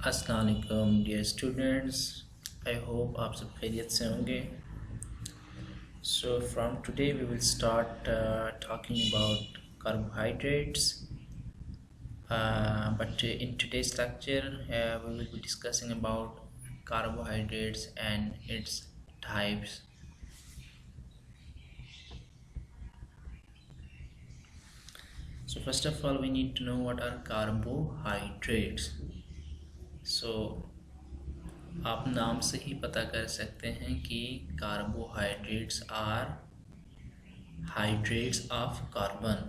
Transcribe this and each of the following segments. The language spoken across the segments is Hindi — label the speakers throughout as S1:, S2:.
S1: अस्सलाम वालेकुम डियर स्टूडेंट्स। आई होप आप सब खैरियत से होंगे। So from today we will start talking about carbohydrates, but in today's lecture we will be discussing about carbohydrates and its types. So first of all we need to know what are carbohydrates. So आप नाम से ही पता कर सकते हैं कि carbohydrates are hydrates of carbon.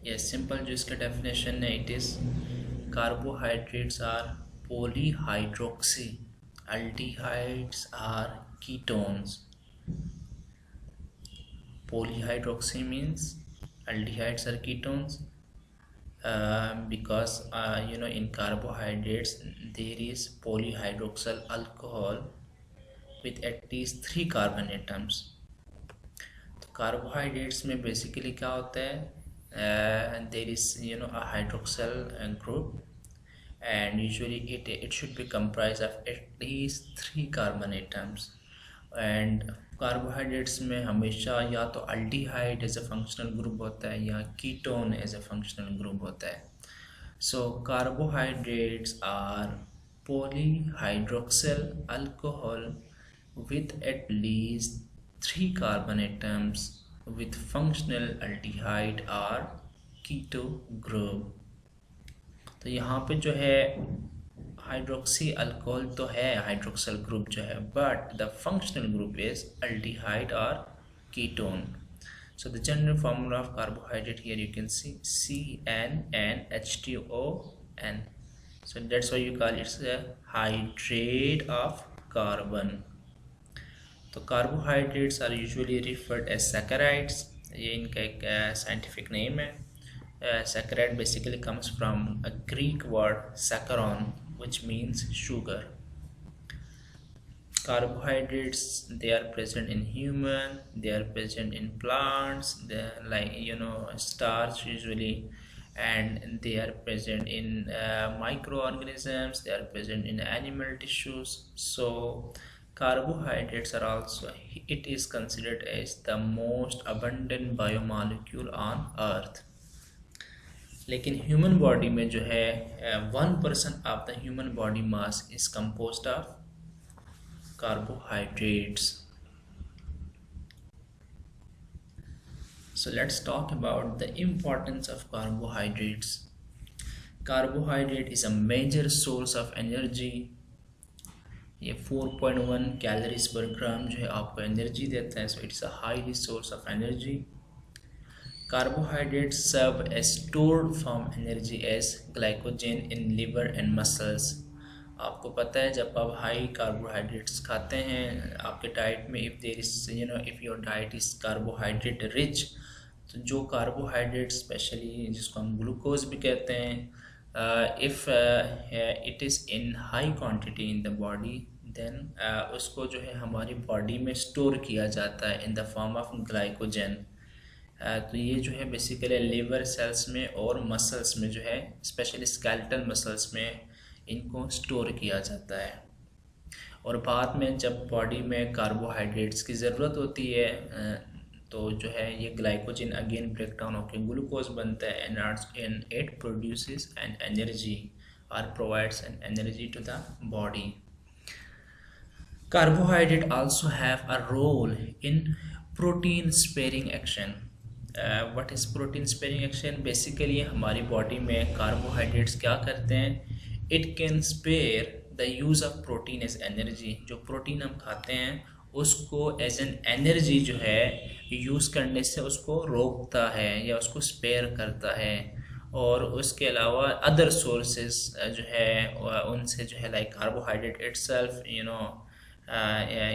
S1: ये सिंपल जो इसका डेफिनेशन है, it is carbohydrates are polyhydroxy aldehydes are ketones. Polyhydroxy means aldehydes are ketones, because in carbohydrates there is polyhydroxyl alcohol with at least 3 carbon atoms. तो कार्बोहाइड्रेट्स में बेसिकली क्या होता है, there is a hydroxyl group and usually it should be comprised of at least 3 carbon atoms. and carbohydrates में हमेशा या तो aldehyde as a functional group होता है या ketone as a functional group होता है. So carbohydrates are polyhydroxyl alcohol with at least 3 carbon atoms with functional aldehyde or keto group. तो यहाँ पे जो है हाइड्रोक्सी अल्कोहल तो है, हाइड्रोक्सिल ग्रुप जो है, but the functional group is aldehyde और ketone. So the general formula of carbohydrate here you can see CnNH2ON. So that's why you call it a hydrate of carbon. तो carbohydrates are usually referred as saccharides. ये इनका एक साइंटिफिक नेम है. Saccharide basically comes from a Greek word saccharon which means sugar. Carbohydrates, they are present in human, they are present in plants, they are like starch usually, and they are present in microorganisms, they are present in animal tissues. So carbohydrates are also, it is considered as the most abundant biomolecule on earth. लेकिन ह्यूमन बॉडी में जो है 1% of the human body mass is composed of carbohydrates. So let's talk about the importance of carbohydrates. Carbohydrate is a major source of energy. ये 4.1 कैलोरीज पर ग्राम जो है आपको एनर्जी देता है. So it's a highly source of energy. Carbohydrates serve as stored form energy as glycogen in liver and muscles. आपको पता है जब आप हाई कार्बोहाइड्रेट्स खाते हैं आपके डाइट में, if there is if your diet is carbohydrate rich, तो जो कार्बोहाइड्रेट स्पेशली जिसको हम ग्लूकोज भी कहते हैं, if it is in high quantity in the body, then उसको जो है हमारी बॉडी में स्टोर किया जाता है in the form of glycogen. तो ये जो है बेसिकली लिवर सेल्स में और मसल्स में जो है, स्पेशली स्केलेटल मसल्स में इनको स्टोर किया जाता है. और बाद में जब बॉडी में कार्बोहाइड्रेट्स की ज़रूरत होती है तो जो है ये ग्लाइकोजन अगेन ब्रेक डाउन होकर ग्लूकोज बनता है and it produces an energy और provides an energy to the body. Carbohydrate also have a role in protein sparing action. What is protein sparing action? Basically हमारी बॉडी में कार्बोहाइड्रेट्स क्या करते हैं, it can spare the use of protein as energy. जो प्रोटीन हम खाते हैं उसको एज एन एनर्जी जो है यूज़ करने से उसको रोकता है या उसको स्पेयर करता है. और उसके अलावा अदर सोर्सेज जो है उनसे जो है like carbohydrate itself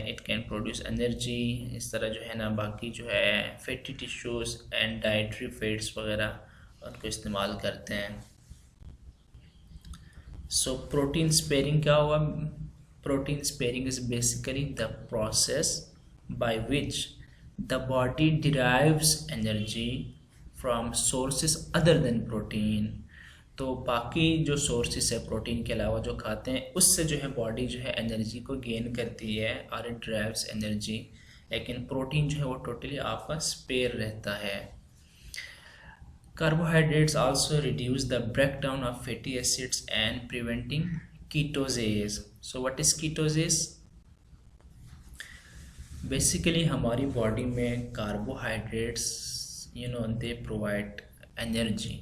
S1: it can produce energy. इस तरह जो है ना बाकी जो है fatty tissues and dietary fats वगैरह उनको इस्तेमाल करते हैं. सो प्रोटीन स्पेयरिंग क्या हुआ? Protein sparing is basically the process by which the body derives energy from sources other than protein. तो बाकी जो सोर्सेस है प्रोटीन के अलावा जो खाते हैं उससे जो है बॉडी जो है एनर्जी को गेन करती है और इट ड्राइव्स एनर्जी, लेकिन प्रोटीन जो है वो टोटली आपका स्पेयर रहता है। Carbohydrates also reduce the breakdown of fatty acids and preventing ketosis. So what is ketosis? Basically हमारी बॉडी में carbohydrates they provide energy,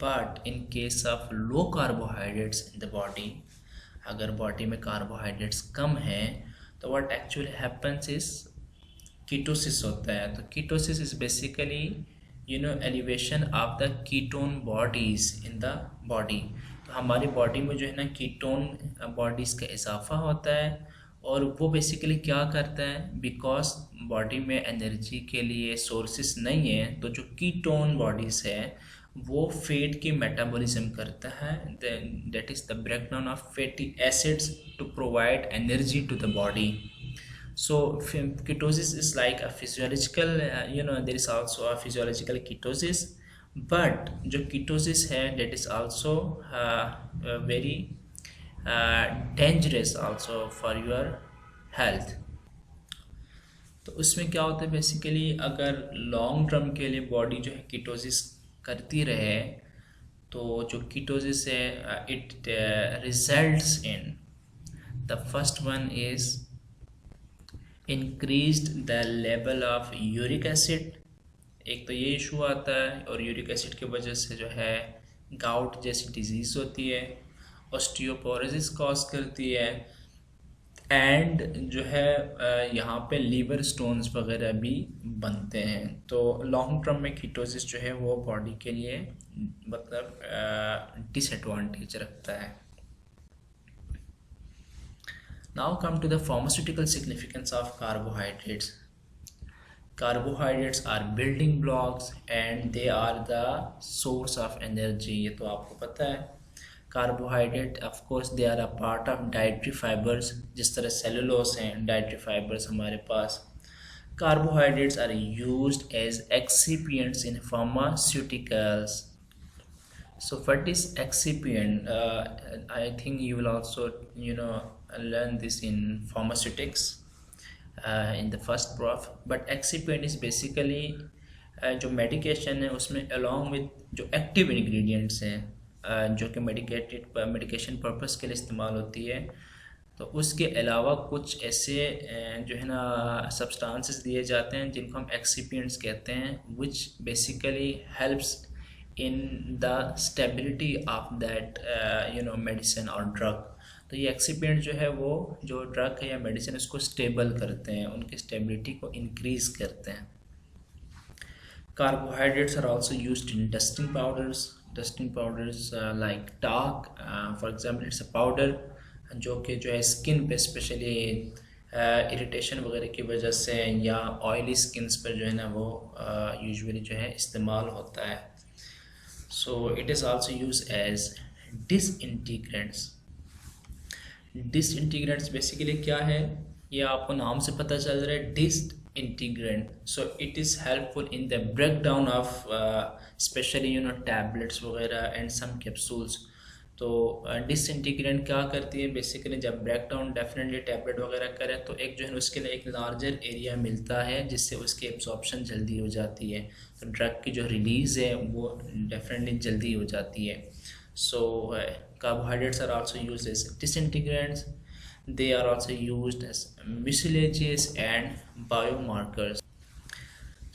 S1: but in case of low carbohydrates in the body, अगर बॉडी में कार्बोहाइड्रेट्स कम है तो what actually happens is ketosis होता है। तो ketosis is basically elevation of the ketone bodies in the body. तो हमारी बॉडी में जो है ना कीटोन बॉडीज़ का इजाफा होता है, और वो बेसिकली क्या करता है, बिकॉज बॉडी में एनर्जी के लिए सोर्सेस नहीं है, तो जो कीटोन बॉडीज़ है वो फैट की मेटाबॉलिज्म करता है, that is the breakdown of fatty acids to provide energy to the body. So ketosis is like a physiological, there is also a physiological ketosis, but जो ketosis है that is also very dangerous also for your health। तो उसमें क्या होता है बेसिकली, अगर लॉन्ग टर्म के लिए बॉडी जो है कीटोसिस करती रहे तो जो कीटोसिस है it results in the first one is increased the level of uric acid। एक तो ये इशू आता है, और यूरिक एसिड की वजह से जो है गाउट जैसी डिजीज़ होती है, ऑस्टियोपोरोसिस कॉज करती है, एंड जो है यहाँ पे लीवर स्टोन्स वगैरह भी बनते हैं। तो लॉन्ग टर्म में कीटोसिस जो है वो बॉडी के लिए मतलब डिसएडवांटेज रखता है। Now come to the pharmaceutical significance of carbohydrates. Carbohydrates are building blocks and they are the source of energy। ये तो आपको पता है। Carbohydrate of course they are a part of dietary fibers, जिस तरह cellulose हैं dietary fibers हमारे पास। Carbohydrates are used as excipients in pharmaceuticals। So what is excipient? I think you will also learn this in pharmaceutics in the first prof, but excipient is basically जो medication है उसमें along with जो active ingredients हैं जो कि medication purpose के लिए इस्तेमाल होती है, तो उसके अलावा कुछ ऐसे जो है ना substances दिए जाते हैं जिनको हम excipients कहते हैं, which basically helps in the stability of that medicine or drug। तो ये एक्सिपिएंट जो है वो जो ड्रग है या मेडिसिन उसको स्टेबल करते हैं, उनकी स्टेबिलिटी को इंक्रीज करते हैं। Carbohydrates are also used in dusting powders like talc for example, it's a powder जो कि जो है स्किन पे स्पेशली इरिटेशन वगैरह की वजह से या ऑयली स्किन्स पर जो है ना वो यूजुअली जो है इस्तेमाल होता है। So it is also use as disintegrants. Disintegrants basically क्या है, ये आपको नाम से पता चल रहा है, disintegrant. So it is helpful in the break down of specially tablets वगैरह एंड सम कैप्सूल्स। तो डिसइंटीग्रेंट क्या करती है बेसिकली, जब ब्रेक डाउन डेफिनेटली टैबलेट वगैरह करे तो एक जो है उसके लिए एक लार्जर एरिया मिलता है जिससे उसकी एब्जॉर्प्शन जल्दी हो जाती है, तो ड्रग की जो रिलीज़ है वो डेफिनेटली जल्दी हो जाती है। So carbohydrates are also used as disintegrants. They are also used as mucilages and biomarkers.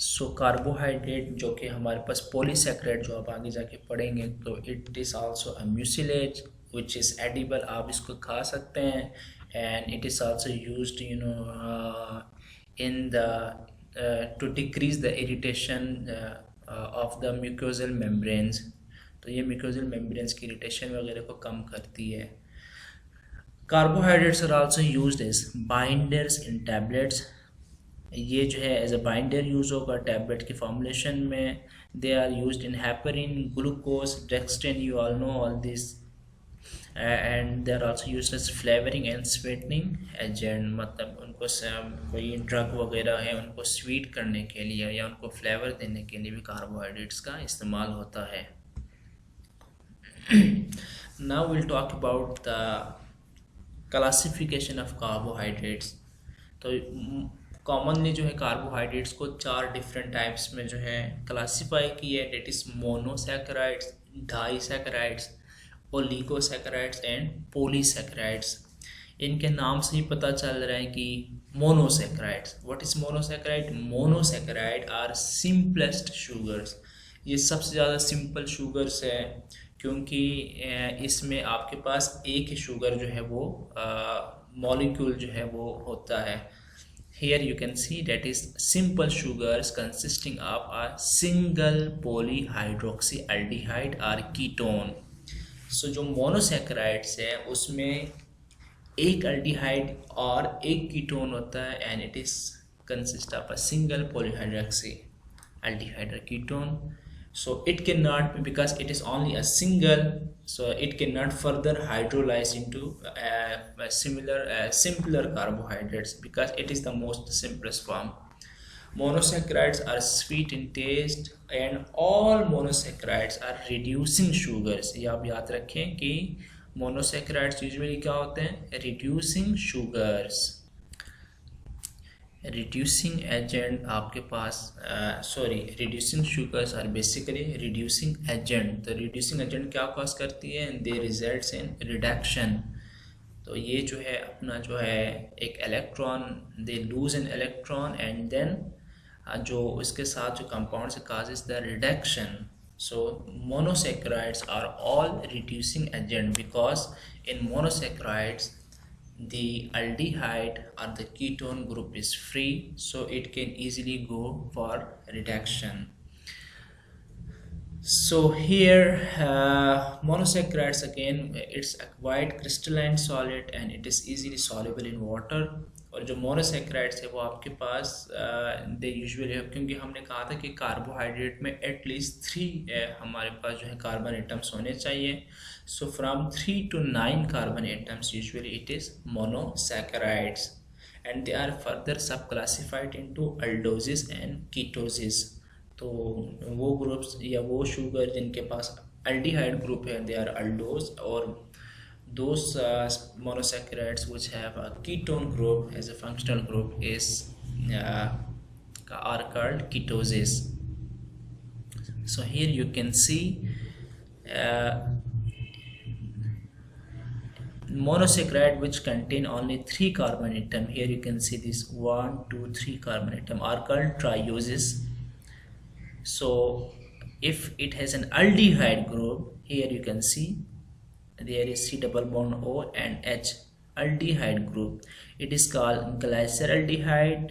S1: So carbohydrate जो कि हमारे पास polysaccharide जो आप आगे जाके पढ़ेंगे, तो it is also a mucilage which is edible, आप इसको खा सकते हैं, and it is also used in the to decrease the irritation of the mucosal membranes। तो ये म्यूकोजल मेम्ब्रेन्स की इरिटेशन वगैरह को कम करती है। Carbohydrates are also used as binders in tablets. ये जो है एज अ बाइंडर यूज़ होगा टैबलेट की फॉर्मुलेशन में। They are used in heparin, glucose, dextrin, you all know all this, and they are also used as flavouring and sweetening agent. मतलब उनको कोई ड्रग वगैरह है उनको स्वीट करने के लिए या उनको फ्लेवर देने के लिए भी कार्बोहाइड्रेट्स का इस्तेमाल होता है। Now we'll talk about the classification of carbohydrates. तो कॉमनली जो है कार्बोहाइड्रेट्स को 4 डिफरेंट टाइप्स में जो है क्लासीफाई किया है, that is monosaccharides, disaccharides, oligosaccharides and polysaccharides. इनके नाम से ही पता चल रहा है कि monosaccharides. What is monosaccharide? Monosaccharide are simplest sugars. ये सबसे ज़्यादा सिंपल शुगर्स है क्योंकि इसमें आपके पास एक ही शुगर जो है वो मॉलिक्यूल जो है वो होता है। Here you can see that is simple sugars consisting of a single polyhydroxy aldehyde और कीटोन। सो जो मोनोसैकेराइड्स है उसमें एक एल्डिहाइड और एक कीटोन होता है and it is consist of a single polyhydroxy aldehyde or ketone. So it cannot be, because it is only a single, so it cannot further hydrolyze into simpler carbohydrates because it is the most simplest form. Monosaccharides are sweet in taste and all monosaccharides are reducing sugars. ये आप याद रखें कि monosaccharides usually क्या होते हैं? reducing sugars. रिड्यूसिंग एजेंट आपके पास reducing sugars are basically reducing agent. तो रिड्यूसिंग एजेंट क्या कॉज करती है? They results in reduction. तो ये जो है अपना जो है एक electron, they lose an electron and then जो उसके साथ जो कंपाउंड से causes the reduction. So monosaccharides are all reducing agent because in monosaccharides the aldehyde or the ketone group is free, so it can easily go for reduction. So here monosaccharides again, it's a quite crystalline solid and it is easily soluble in water. और जो मोनोसैकेराइड्स है वो आपके पास दे यूजुअली, क्योंकि हमने कहा था कि कार्बोहाइड्रेट में एटलीस्ट 3 हमारे पास जो है कार्बन एटम्स होने चाहिए। So from 3 to 9 carbon atoms usually it is monosaccharides and they are further sub classified into aldoses and ketoses. तो वो ग्रुप्स या वो शुगर जिनके पास एल्डिहाइड ग्रुप है दे आर अल्डोज, और those monosaccharides which have a ketone group as a functional group is are called ketoses. So here you can see monosaccharide which contain only 3 carbon atom. Here you can see this 1 2 3 carbon atom are called trioses. So if it has an aldehyde group, here you can see there is C double bond O and H aldehyde group, it is called glyceraldehyde.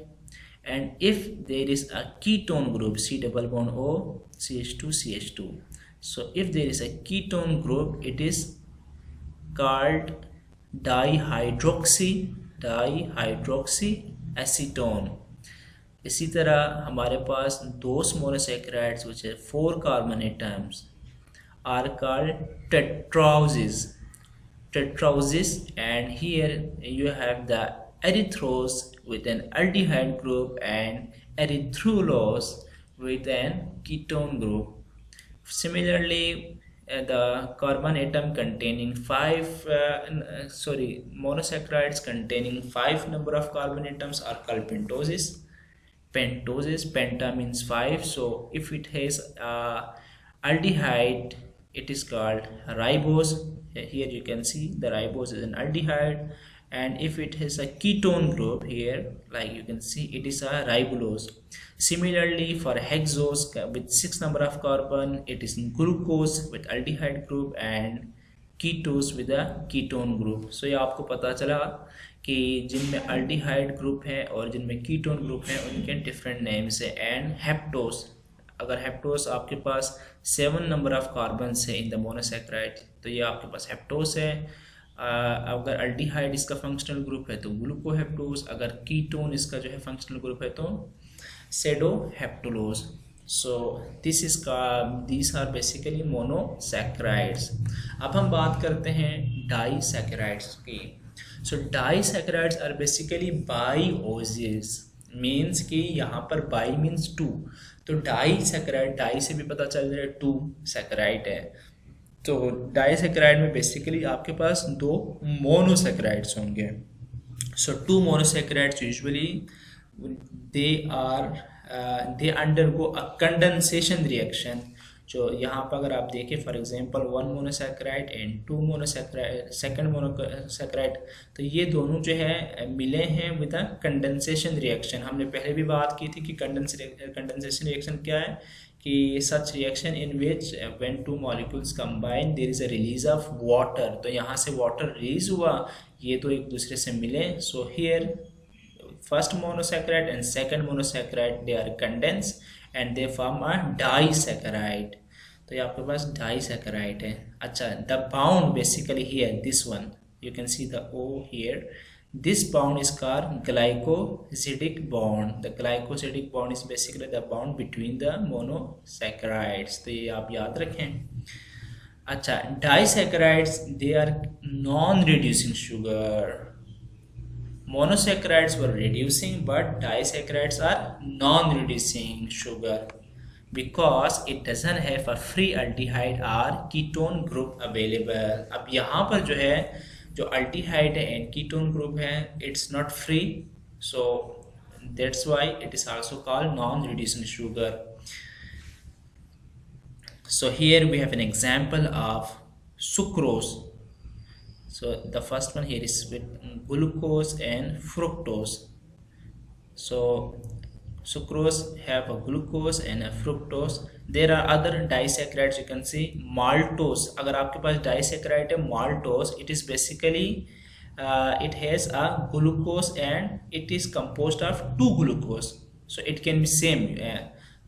S1: And if there is a ketone group C double bond O CH2 CH2, so if there is a ketone group it is called dihydroxy acetone. इसी तरह हमारे पास 2 monosaccharides which are 4 carbon atoms are called tetroses, and here you have the erythrose with an aldehyde group and erythrulose with an ketone group. Similarly, the carbon atom containing 5 monosaccharides containing 5 number of carbon atoms are called pentoses. Penta means 5, so if it has aldehyde it is called ribose. Here you can see the ribose is an aldehyde, and if it has a ketone group here, like you can see, it is a ribulose. Similarly, for hexose with 6 number of carbon, it is glucose with aldehyde group and ketose with a ketone group. So ये आपको पता चला कि जिनमें aldehyde group है और जिनमें ketone group है उनके different names है। and heptose, अगर हेप्टोस आपके पास 7 नंबर ऑफ कार्बन है इन द मोनोसैकेराइड तो ये आपके पास हेप्टोस है। अगर अल्डिहाइड इसका फंक्शनल ग्रुप है तो ग्लूकोहेप्टोस, अगर कीटोन इसका जो है फंक्शनल ग्रुप है तो sedoheptulose. So this are basically monosaccharides. अब हम बात करते हैं डाइसैकेराइड्स की। So disaccharides are basically bioses, means कि यहाँ पर बाई मीन्स 2, तो डाइसैकेराइड, डाई से भी पता चल रहा है 2 सैकेराइड है। तो डाइसैकेराइड में बेसिकली आपके पास दो मोनोसैकेराइड्स होंगे. So two monosaccharides usually they undergo a condensation reaction. जो यहाँ पर अगर आप देखें for example one monosaccharide and two monosaccharide, second monosaccharide, तो ये दोनों जो है मिले हैं विद अ कंडेंसेशन रिएक्शन. हमने पहले भी बात की थी कि कंडेंसेशन रिएक्शन क्या है, कि such reaction in which when two molecules combine there is a release of water. तो यहाँ से वाटर रिलीज हुआ, ये तो एक दूसरे से मिले. So here first monosaccharide and second monosaccharide they are condense and they form a disaccharide. तो ये आपके पास डाइसैकेराइड है. अच्छा, the bond basically here this one you can see the O here. This bond is called glycosidic bond. The glycosidic bond is basically the bond between the monosaccharides. तो ये आप याद रखें. अच्छा, disaccharides they are non-reducing sugar. Monosaccharides were reducing, but disaccharides are non-reducing sugar because it doesn't have a free aldehyde or ketone group available. अब यहाँ पर जो है जो अल्टीहाइड है एंड कीटोन ग्रुप है, it's not free, so that's why it is also called non reducing sugar. So here we have an example of sucrose. So the first one here is with glucose and fructose. So sucrose have a glucose and a fructose. There are other disaccharides, you can see maltose. अगर आपके पास disaccharide है maltose, it is basically it has a glucose and it is composed of two glucose, so it can be same.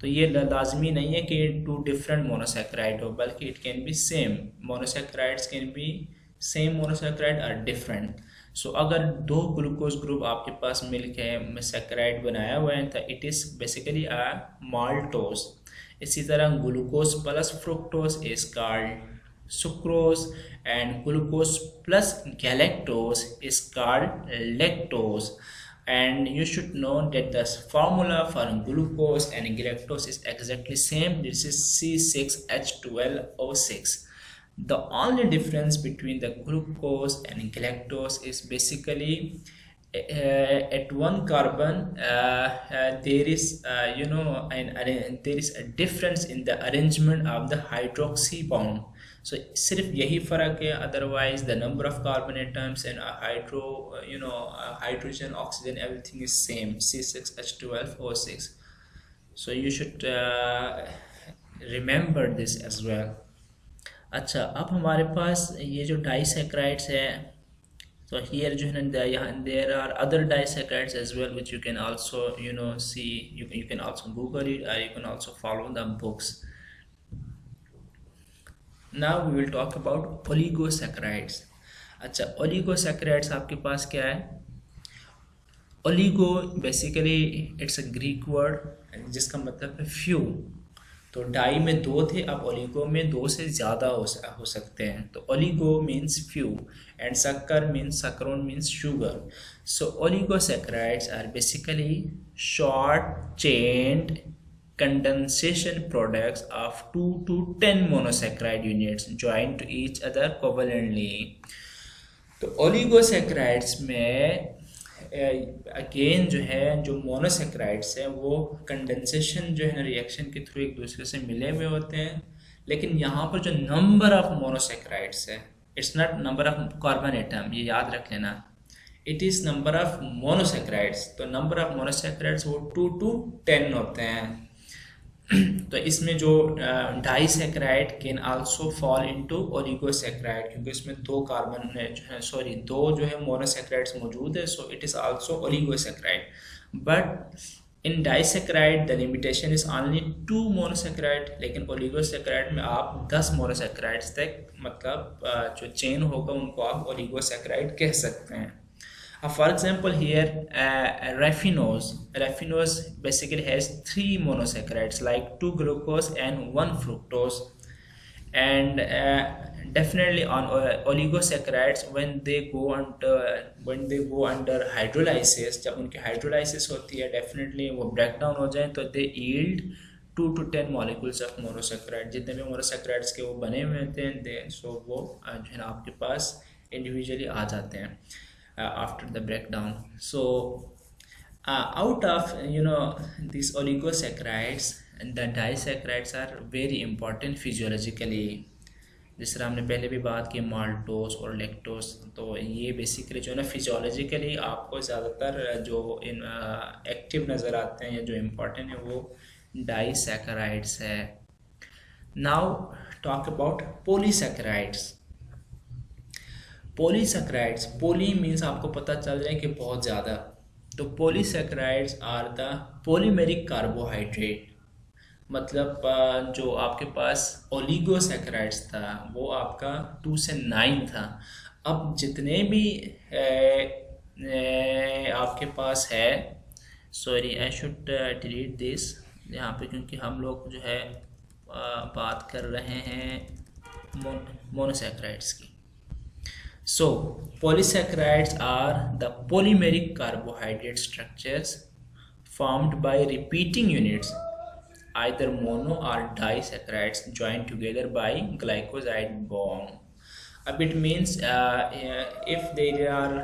S1: तो ये लाजमी नहीं है कि two different monosaccharide हो, बल्कि it can be same. Monosaccharides can be same monosaccharide or different. सो अगर दो ग्लूकोज ग्रुप आपके पास मिलकर सैकेराइड बनाया हुआ है तो it is basically a maltose. इसी तरह glucose plus fructose is called sucrose and glucose plus galactose is called lactose. And you should know that the formula for glucose and galactose is exactly same. This is C6H12O6. The only difference between the glucose and galactose is basically at one carbon there is there is a difference in the arrangement of the hydroxy bond. So सिर्फ यही फ़र्क है, otherwise the number of carbon atoms and hydrogen, oxygen, everything is same, C6H12O6. So you should remember this as well. अच्छा, अब हमारे पास ये जो डाइसैकेराइड्स है, तो हियर जो है ना यहाँ there are other disaccharides as well which you can also see, you can also Google it और you can also follow the books. Now we will talk about oligosaccharides. अच्छा, ओलिगोसैकेराइड्स आपके पास क्या है? Oligo basically it's a Greek word जिसका मतलब है फ्यू. तो डाई में दो थे, अब ओलिगो में दो से ज़्यादा हो सकते हैं. तो ओलिगो मीन्स फ्यू एंड शक्कर means saccharon means sugar. So oligosaccharides are basically short chained condensation products of 2 to 10 monosaccharide units joined to each other covalently. तो ओलिगोसैकेराइड्स में अगेन जो है जो मोनोसैकेराइड्स हैं वो कंडेंसेशन जो है ना रिएक्शन के थ्रू एक दूसरे से मिले हुए होते हैं. लेकिन यहाँ पर जो नंबर ऑफ मोनोसैकेराइड्स है, it's not number of carbon atom, ये याद रख लेना, it is number of monosaccharides. तो नंबर ऑफ मोनोसैकेराइड्स वो 2 to 10 होते हैं. तो इसमें जो disaccharide can also fall into oligosaccharide, क्योंकि इसमें दो कार्बन दो जो है मोनोसैकेराइड्स मौजूद है, so it is also oligosaccharide. But in disaccharide the limitation is only 2 monosaccharide. लेकिन ओलिगोसैकेराइड में आप 10 मोनोसैकेराइड्स तक मतलब जो चेन होगा उनको आप ओलिगोसैकेराइड कह सकते हैं. For example, here raffinose basically has 3 monosaccharides like 2 glucose and 1 fructose. And definitely on oligosaccharides when they go under hydrolysis, जब उनकी hydrolysis होती है definitely वो break down हो जाए तो they yield 2 to 10 molecules of monosaccharide, जितने भी मोनोसेक्राइड्स के वो बने हुए होते हैं दे सो वो जो है ना आपके पास इंडिविजुअली आ जाते हैं after the breakdown. So out of these oligosaccharides, the disaccharides are very important physiologically. जिस तरह हमने पहले भी बात की माल्टोस और लेक्टोस, तो ये बेसिकली जो है ना फिजियोलॉजिकली आपको ज़्यादातर जो इन एक्टिव नज़र आते हैं या जो इम्पोर्टेंट है वो डाइसैकेराइड्स है. Now talk about polysaccharides. Polysaccharides, poly means आपको पता चल जाए कि बहुत ज़्यादा. तो polysaccharides are the polymeric carbohydrate. मतलब जो आपके पास ओलिगोसैकेराइड्स था वो आपका 2 से 9 था. अब जितने भी आपके पास है, sorry I should delete this यहाँ पे, क्योंकि हम लोग जो है बात कर रहे हैं मोनोसैकेराइड्स की. So, polysaccharides are the polymeric carbohydrate structures formed by repeating units, either mono or disaccharides joined together by glycoside bond. It means if there are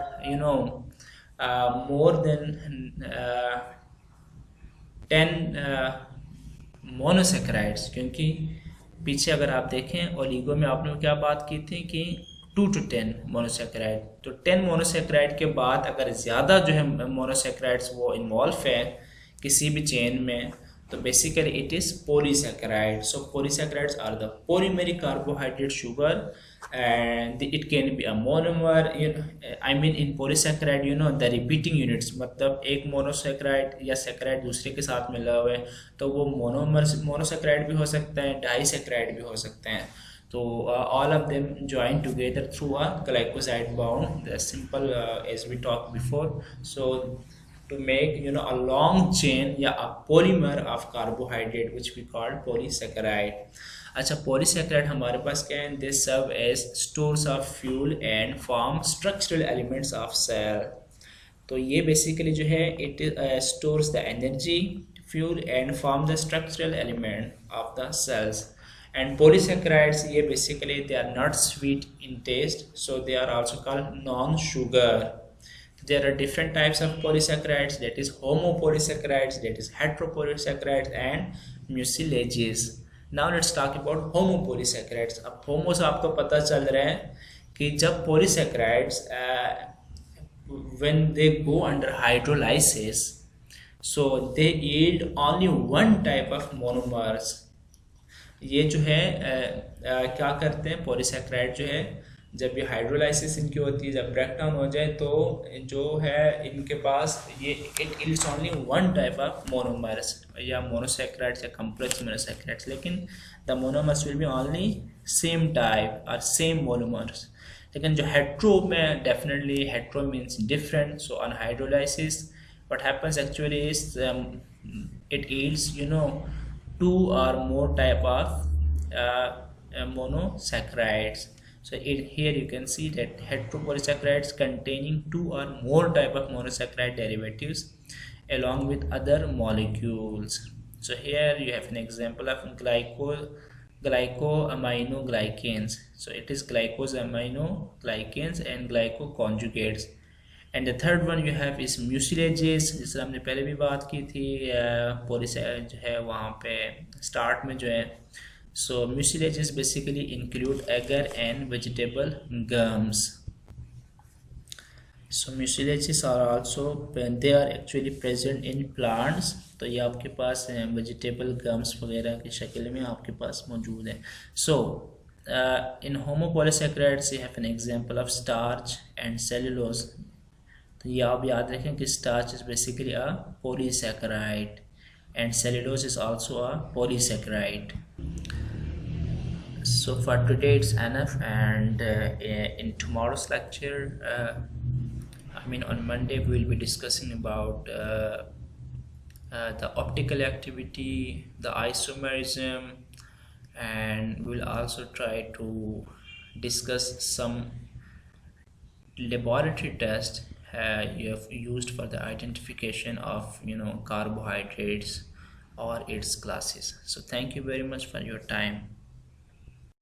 S1: more than 10 monosaccharides, क्योंकि पीछे अगर आप देखें ओलिगो में आपने क्या बात की थी कि 2 to 10 मोनोसेक्राइड. तो 10 मोनोसेक्राइड के बाद अगर ज़्यादा जो है मोनोसेक्राइड्स वो इन्वॉल्व है किसी भी चेन में, तो basically it is polysaccharide. So polysaccharides are the polymeric carbohydrate sugar and it can be a monomer. I mean in polysaccharide the repeating units, मतलब एक मोनोसेक्राइड या सेक्राइड दूसरे के साथ मिला हुआ है तो वो मोनोसेक्राइड भी हो सकता है, डाइसेक्राइड भी हो सकते हैं. तो all of them join together through a glycoside bond, the simple as we talked before. So to make a long chain या a polymer of carbohydrate which we call polysaccharide. अच्छा, पॉलीसैकेराइड हमारे पास क्या है? They serve as stores of fuel and form structural elements of cell. तो ये बेसिकली जो है it stores the energy, fuel and form the structural element of the cells. And polysaccharides ये basically they are not sweet in taste, so they are also called non sugar. There are different types of polysaccharides, that is homopolysaccharides, that is heteropolysaccharides and mucilages. Now let's talk about homopolysaccharides. अब होमो से आपको पता चल रहा है कि जब polysaccharides when they go under hydrolysis, so they yield only one type of monomers. ये जो है क्या करते हैं पॉलीसैकेराइड जो है, जब ये हाइड्रोलाइसिस इनकी होती है, जब ब्रेक डाउन हो जाए तो जो है इनके पास ये it is only one type of monomers या मोनोसेक्राइड्स या कम्प्लेक्स मोनोसेक्राइड्स. लेकिन the monomers will be only same type और सेम मोनोमर्स. लेकिन जो हेट्रो में definitely hetero means different. So on hydrolysis what happens actually is it yields 2 or more type of monosaccharides. So here you can see that heteropolysaccharides containing 2 or more type of monosaccharide derivatives along with other molecules. So here you have an example of glycoaminoglycans. So it is glycosaminoglycans and glycoconjugates. And the third one you have is mucilages, जिससे हमने पहले भी बात की थी पॉलीसैकेराइड जो है वहाँ पे स्टार्ट में जो है. So mucilages basically include agar and vegetable gums. So mucilages are also they are actually present in plants. तो ये आपके पास vegetable gums वगैरह की शक्ल में आपके पास मौजूद है. So in homopolysaccharides you have an example of starch and cellulose. तो ये आप याद रखें कि starch is basically a polysaccharide and cellulose is also a polysaccharide. So for today it's enough, and in tomorrow's lecture on Monday we will be discussing about the optical activity, the isomerism, and we will also try to discuss some laboratory tests you have used for the identification of carbohydrates or its classes. So thank you very much for your time.